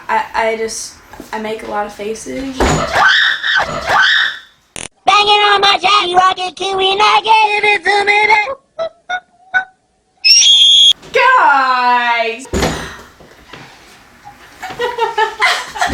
I make a lot of faces. Banging on my Johnny Rocket Kiwi Nugget. Give it to me, Guys!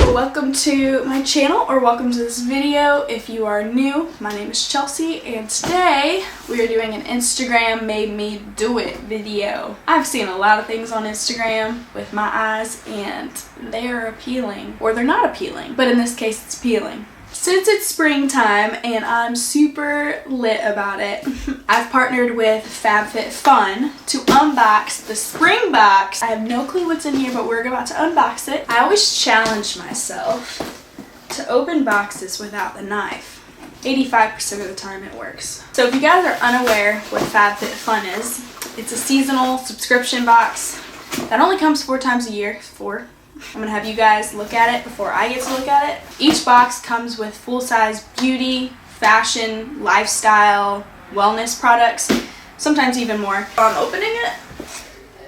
Welcome to my channel, or welcome to this video if you are new. My name is Chelsea, and today we are doing an Instagram made me do it video. I've seen a lot of things on Instagram with my eyes, and they are appealing, or they're not appealing, but in this case it's appealing. Since it's springtime and I'm super lit about it, I've partnered with FabFitFun to unbox the spring box. I have no clue what's in here, but we're about to unbox it. I always challenge myself to open boxes without the knife. 85% of the time it works. So if you guys are unaware what FabFitFun is, it's a seasonal subscription box that only comes 4 times a year. 4. I'm going to have you guys look at it before I get to look at it. Each box comes with full-size beauty, fashion, lifestyle, wellness products, sometimes even more. I'm opening it.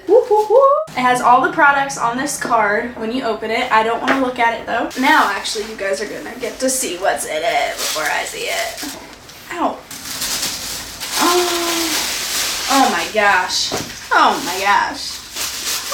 Woo, woo, woo. It has all the products on this card when you open it. I don't want to look at it though. Now actually you guys are going to get to see what's in it before I see it. Ow. Oh my gosh. Oh my gosh.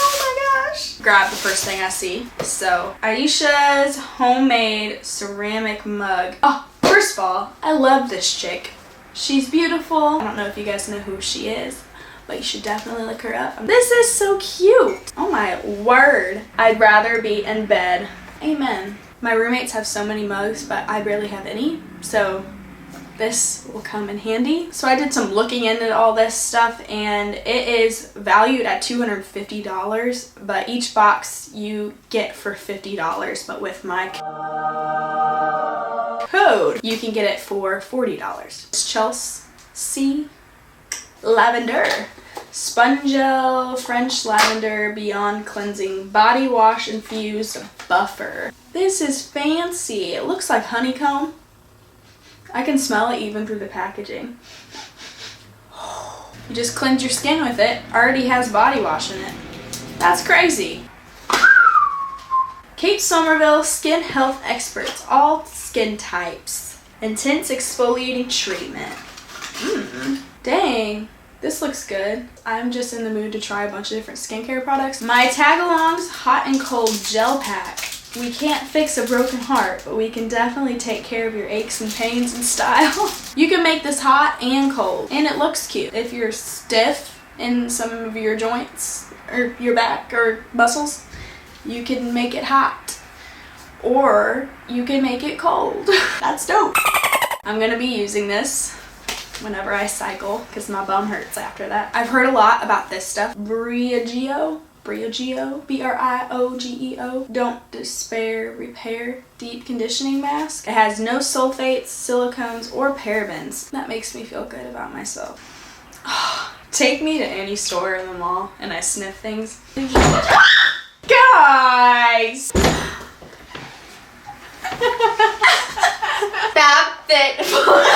Oh my gosh. Grab the first thing I see. So, Aisha's homemade ceramic mug. Oh, first of all, I love this chick. She's beautiful. I don't know if you guys know who she is, but you should definitely look her up. This is so cute. Oh my word. I'd rather be in bed. Amen. My roommates have so many mugs, but I barely have any, so this will come in handy. So I did some looking into all this stuff, and it is valued at $250, but each box you get for $50, but with my code you can get it for $40. It's Chelsea Lavender Sponge Gel French Lavender Beyond Cleansing Body Wash Infused Buffer. This is fancy. It looks like honeycomb. I can smell it even through the packaging. You just cleanse your skin with it. Already has body wash in it. That's crazy. Kate Somerville Skin Health Experts. All skin types. Intense exfoliating treatment. Dang. This looks good. I'm just in the mood to try a bunch of different skincare products. My Tagalong's Hot and Cold Gel Pack. We can't fix a broken heart, but we can definitely take care of your aches and pains in style. You can make this hot and cold, and it looks cute. If you're stiff in some of your joints, or your back, or muscles, you can make it hot. Or you can make it cold. That's dope. I'm gonna be using this whenever I cycle, because my bum hurts after that. I've heard a lot about this stuff. Briogeo, B-R-I-O-G-E-O. Don't Despair Repair Deep Conditioning Mask. It has no sulfates, silicones, or parabens. That makes me feel good about myself. Take me to any store in the mall and I sniff things. Guys! FabFitFun.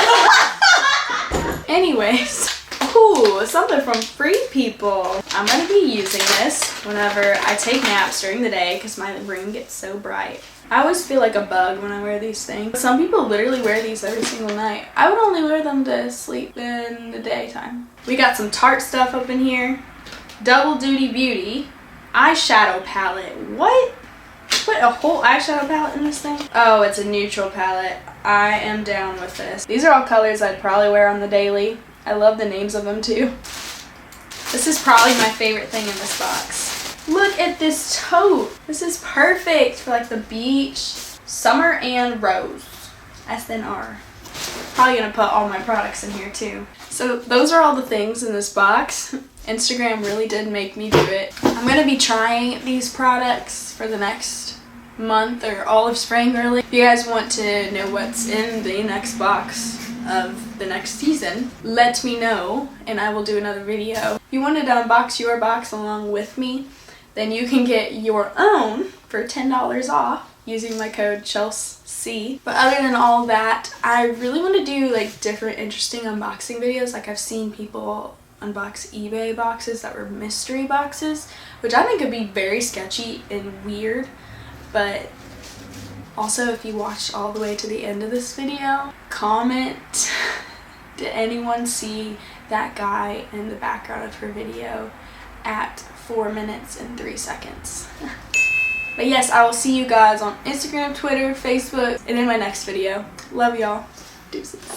Anyways. Ooh, something from Free People. I'm gonna be using this whenever I take naps during the day because my room gets so bright. I always feel like a bug when I wear these things. Some people literally wear these every single night. I would only wear them to sleep in the daytime. We got some Tarte stuff up in here. Double Duty Beauty eyeshadow palette. What? Put a whole eyeshadow palette in this thing? Oh, it's a neutral palette. I am down with this. These are all colors I'd probably wear on the daily. I love the names of them too. This is probably my favorite thing in this box. Look at this tote. This is perfect for like the beach. Summer and Rose. SNR. Probably gonna put all my products in here too. So those are all the things in this box. Instagram really did make me do it. I'm gonna be trying these products for the next month or all of spring really. If you guys want to know what's in the next box of the next season, let me know and I will do another video. If you wanted to unbox your box along with me, then you can get your own for $10 off using my code Chelsea. But other than all that, I really want to do like different interesting unboxing videos. Like I've seen people unbox eBay boxes that were mystery boxes, which I think could be very sketchy and weird. But also, if you watched all the way to the end of this video, comment, did anyone see that guy in the background of her video at 4 minutes and 3 seconds? But yes, I will see you guys on Instagram, Twitter, Facebook, and in my next video. Love y'all. Deuces.